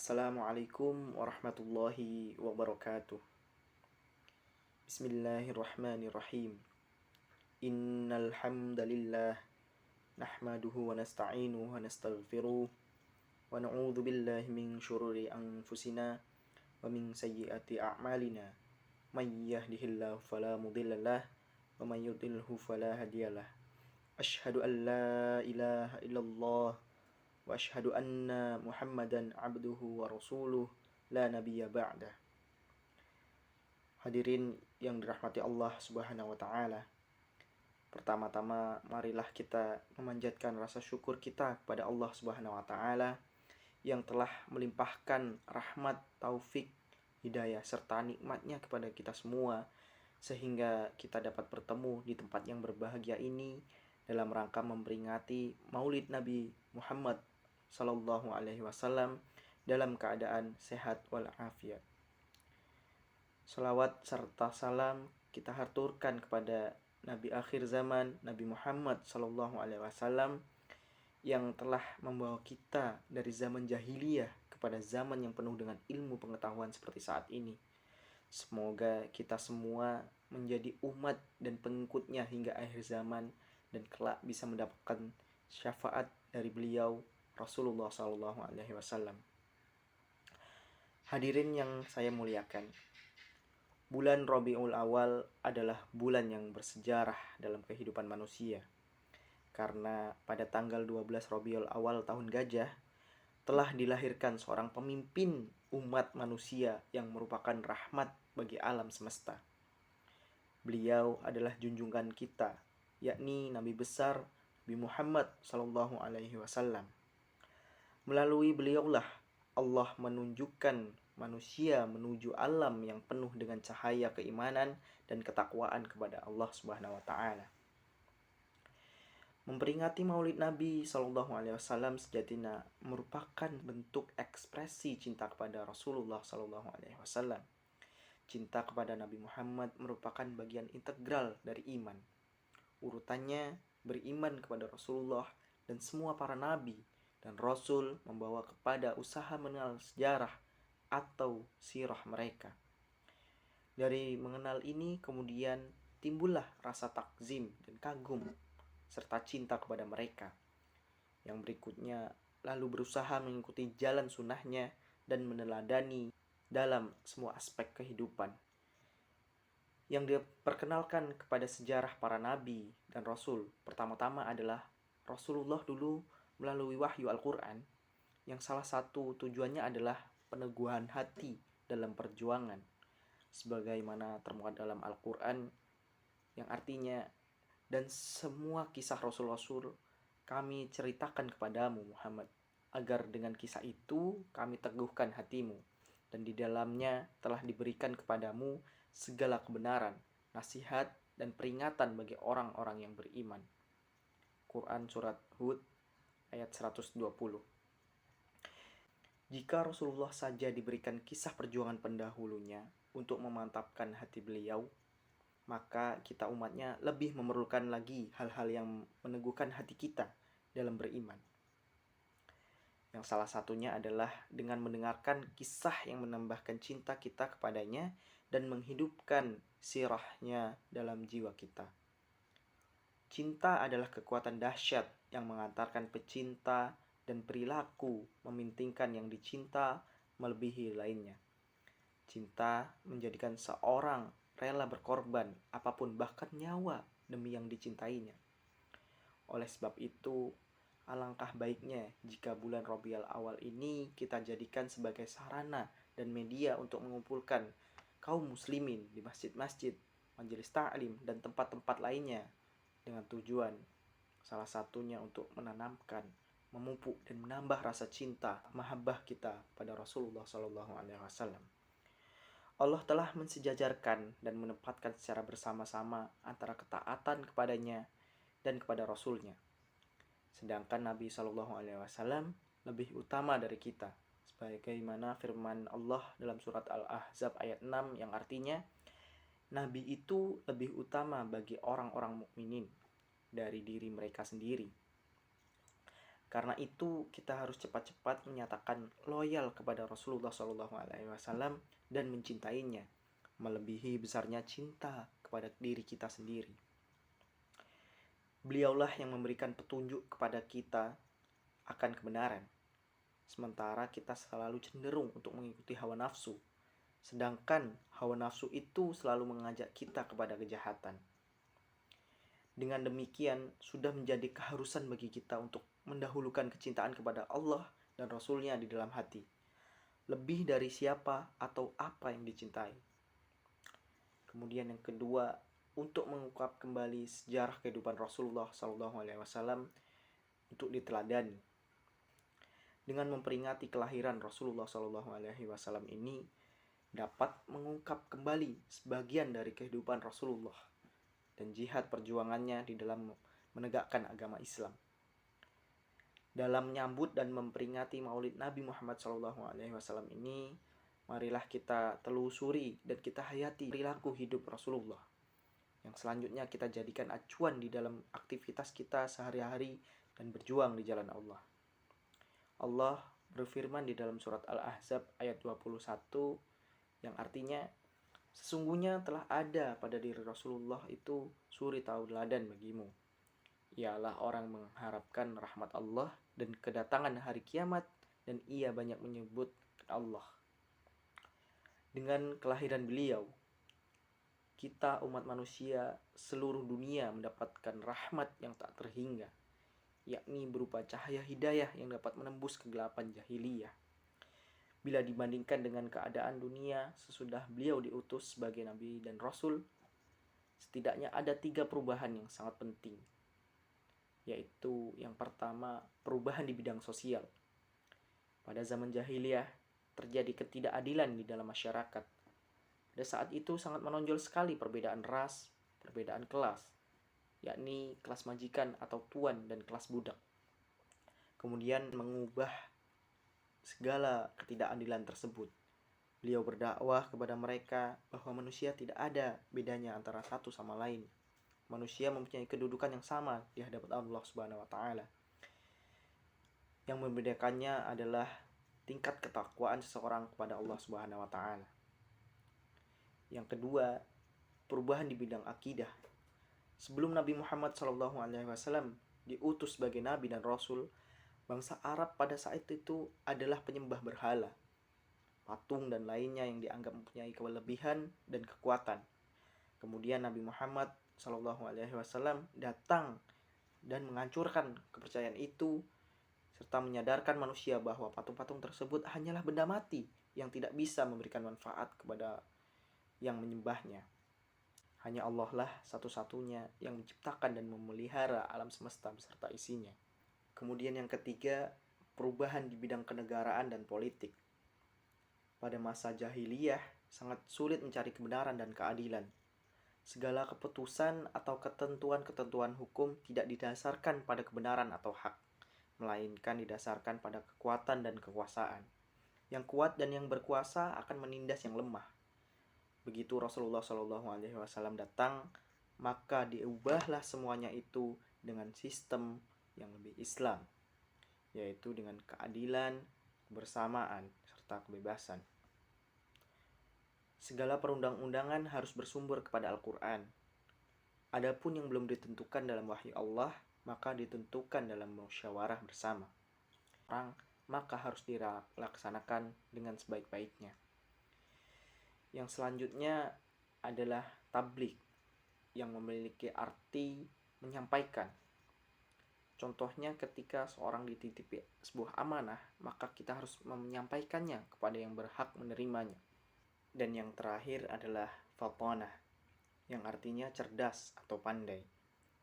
Assalamualaikum warahmatullahi wabarakatuh. Bismillahirrahmanirrahim. Innal hamdalillah nahmaduhu wa nasta'inuhu wa nastaghfiruh wa na'udzu billahi min syururi anfusina wa min sayyiati a'malina. May yahdihillahu fala mudhillalah wa may yudlilhu fala hadiyalah. Asyhadu an la ilaha illallah wa asyhadu anna Muhammadan abduhu wa rasuluh la nabiyya ba'dah. Hadirin yang dirahmati Allah Subhanahu wa taala. Pertama-tama marilah kita memanjatkan rasa syukur kita kepada Allah Subhanahu wa taala yang telah melimpahkan rahmat, taufik, hidayah serta nikmatnya kepada kita semua sehingga kita dapat bertemu di tempat yang berbahagia ini dalam rangka memperingati Maulid Nabi Muhammad sallallahu alaihi wasallam dalam keadaan sehat walafiat. Salawat serta salam kita haturkan kepada Nabi akhir zaman, Nabi Muhammad sallallahu alaihi wasallam yang telah membawa kita dari zaman jahiliyah kepada zaman yang penuh dengan ilmu pengetahuan seperti saat ini. Semoga kita semua menjadi umat dan pengikutnya hingga akhir zaman dan kelak bisa mendapatkan syafaat dari beliau Rasulullah sallallahu alaihi wasallam. Hadirin yang saya muliakan, bulan Rabiul Awal adalah bulan yang bersejarah dalam kehidupan manusia. Karena pada tanggal 12 Rabiul Awal tahun Gajah telah dilahirkan seorang pemimpin umat manusia yang merupakan rahmat bagi alam semesta. Beliau adalah junjungan kita, yakni Nabi besar Nabi Muhammad sallallahu alaihi wasallam. Melalui beliaulah Allah menunjukkan manusia menuju alam yang penuh dengan cahaya keimanan dan ketakwaan kepada Allah Subhanahu wa taala. Memperingati Maulid Nabi sallallahu alaihi wasallam sejatinya merupakan bentuk ekspresi cinta kepada Rasulullah sallallahu alaihi wasallam. Cinta kepada Nabi Muhammad merupakan bagian integral dari iman. Urutannya beriman kepada Rasulullah dan semua para nabi dan rasul membawa kepada usaha mengenal sejarah atau sirah mereka. Dari mengenal ini kemudian timbullah rasa takzim dan kagum serta cinta kepada mereka. Yang berikutnya lalu berusaha mengikuti jalan sunnahnya dan meneladani dalam semua aspek kehidupan. Yang diperkenalkan kepada sejarah para nabi dan rasul pertama-tama adalah Rasulullah dulu melalui wahyu Al-Quran yang salah satu tujuannya adalah peneguhan hati dalam perjuangan sebagaimana termuat dalam Al-Quran yang artinya, dan semua kisah Rasul-Rasul kami ceritakan kepadamu Muhammad agar dengan kisah itu kami teguhkan hatimu dan di dalamnya telah diberikan kepadamu segala kebenaran, nasihat dan peringatan bagi orang-orang yang beriman. Quran Surat Hud ayat 120. Jika Rasulullah saja diberikan kisah perjuangan pendahulunya untuk memantapkan hati beliau, maka kita umatnya lebih memerlukan lagi hal-hal yang meneguhkan hati kita dalam beriman. Yang salah satunya adalah dengan mendengarkan kisah yang menambahkan cinta kita kepadanya dan menghidupkan sirahnya dalam jiwa kita. Cinta adalah kekuatan dahsyat yang mengantarkan pecinta dan perilaku mementingkan yang dicinta melebihi lainnya. Cinta menjadikan seorang rela berkorban apapun bahkan nyawa demi yang dicintainya. Oleh sebab itu, alangkah baiknya jika bulan Rabiul Awal ini kita jadikan sebagai sarana dan media untuk mengumpulkan kaum muslimin di masjid-masjid, majelis ta'lim dan tempat-tempat lainnya dengan tujuan salah satunya untuk menanamkan, memupuk dan menambah rasa cinta, mahabbah kita pada Rasulullah sallallahu alaihi wasallam. Allah telah mensejajarkan dan menempatkan secara bersama-sama antara ketaatan kepadanya dan kepada Rasulnya. Sedangkan Nabi sallallahu alaihi wasallam lebih utama dari kita. Sebagaimana firman Allah dalam surat Al-Ahzab ayat 6 yang artinya, Nabi itu lebih utama bagi orang-orang mukminin dari diri mereka sendiri. Karena itu kita harus cepat-cepat menyatakan loyal kepada Rasulullah SAW dan mencintainya, melebihi besarnya cinta kepada diri kita sendiri. Beliaulah yang memberikan petunjuk kepada kita akan kebenaran, sementara kita selalu cenderung untuk mengikuti hawa nafsu, sedangkan hawa nafsu itu selalu mengajak kita kepada kejahatan. Dengan demikian, sudah menjadi keharusan bagi kita untuk mendahulukan kecintaan kepada Allah dan Rasul-Nya di dalam hati, lebih dari siapa atau apa yang dicintai. Kemudian yang kedua, untuk mengungkap kembali sejarah kehidupan Rasulullah SAW untuk diteladani. Dengan memperingati kelahiran Rasulullah SAW ini, dapat mengungkap kembali sebagian dari kehidupan Rasulullah dan jihad perjuangannya di dalam menegakkan agama Islam. Dalam menyambut dan memperingati Maulid Nabi Muhammad SAW ini, marilah kita telusuri dan kita hayati perilaku hidup Rasulullah, yang selanjutnya kita jadikan acuan di dalam aktivitas kita sehari-hari dan berjuang di jalan Allah. Allah berfirman di dalam surat Al-Ahzab ayat 21 yang artinya, sesungguhnya telah ada pada diri Rasulullah itu suri tauladan bagimu. Ialah orang mengharapkan rahmat Allah dan kedatangan hari kiamat, dan ia banyak menyebut Allah. Dengan kelahiran beliau, kita umat manusia seluruh dunia mendapatkan rahmat yang tak terhingga, yakni berupa cahaya hidayah yang dapat menembus kegelapan jahiliyah. Bila dibandingkan dengan keadaan dunia sesudah beliau diutus sebagai Nabi dan Rasul, setidaknya ada 3 perubahan yang sangat penting. Yaitu yang pertama, perubahan di bidang sosial. Pada zaman jahiliyah, terjadi ketidakadilan di dalam masyarakat. Pada saat itu sangat menonjol sekali perbedaan ras, perbedaan kelas, yakni kelas majikan atau tuan dan kelas budak. Kemudian mengubah segala ketidakadilan tersebut. Beliau berdakwah kepada mereka bahwa manusia tidak ada bedanya antara satu sama lain. Manusia mempunyai kedudukan yang sama di hadapan Allah Subhanahu wa taala. Yang membedakannya adalah tingkat ketakwaan seseorang kepada Allah Subhanahu wa taala. Yang kedua, perubahan di bidang akidah. Sebelum Nabi Muhammad SAW diutus sebagai nabi dan rasul, bangsa Arab pada saat itu adalah penyembah berhala, patung dan lainnya yang dianggap mempunyai kelebihan dan kekuatan. Kemudian Nabi Muhammad SAW datang dan menghancurkan kepercayaan itu, serta menyadarkan manusia bahwa patung-patung tersebut hanyalah benda mati yang tidak bisa memberikan manfaat kepada yang menyembahnya. Hanya Allah lah satu-satunya yang menciptakan dan memelihara alam semesta beserta isinya. Kemudian yang ketiga, perubahan di bidang kenegaraan dan politik. Pada masa jahiliyah, sangat sulit mencari kebenaran dan keadilan. Segala keputusan atau ketentuan-ketentuan hukum tidak didasarkan pada kebenaran atau hak, melainkan didasarkan pada kekuatan dan kekuasaan. Yang kuat dan yang berkuasa akan menindas yang lemah. Begitu Rasulullah SAW datang, maka diubahlah semuanya itu dengan sistem yang lebih Islam, yaitu dengan keadilan, kebersamaan, serta kebebasan. Segala perundang-undangan harus bersumber kepada Al-Quran. Adapun yang belum ditentukan dalam wahyu Allah, maka ditentukan dalam musyawarah bersama. Maka harus dilaksanakan dengan sebaik-baiknya. Yang selanjutnya adalah tabligh, yang memiliki arti menyampaikan. Contohnya ketika seorang dititipi sebuah amanah, maka kita harus menyampaikannya kepada yang berhak menerimanya. Dan yang terakhir adalah fatanah, yang artinya cerdas atau pandai.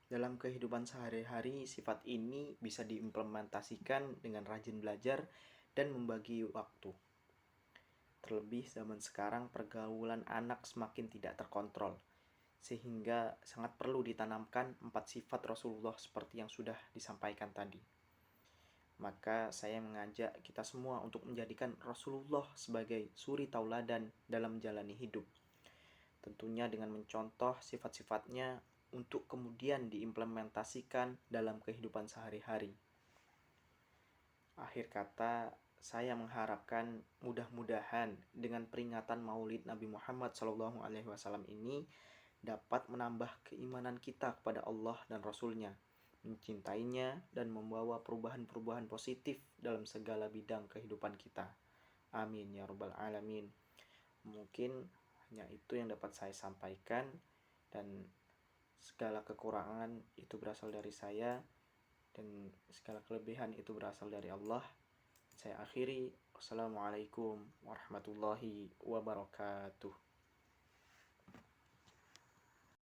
Dalam kehidupan sehari-hari, sifat ini bisa diimplementasikan dengan rajin belajar dan membagi waktu. Terlebih zaman sekarang pergaulan anak semakin tidak terkontrol, sehingga sangat perlu ditanamkan 4 sifat Rasulullah seperti yang sudah disampaikan tadi. Maka saya mengajak kita semua untuk menjadikan Rasulullah sebagai suri tauladan dalam menjalani hidup. Tentunya dengan mencontoh sifat-sifatnya untuk kemudian diimplementasikan dalam kehidupan sehari-hari. Akhir kata, saya mengharapkan mudah-mudahan dengan peringatan Maulid Nabi Muhammad SAW ini dapat menambah keimanan kita kepada Allah dan Rasul-Nya, mencintainya dan membawa perubahan-perubahan positif dalam segala bidang kehidupan kita. Amin ya rabbal alamin. Mungkin hanya itu yang dapat saya sampaikan, dan segala kekurangan itu berasal dari saya dan segala kelebihan itu berasal dari Allah. Saya akhiri. Wassalamualaikum warahmatullahi wabarakatuh.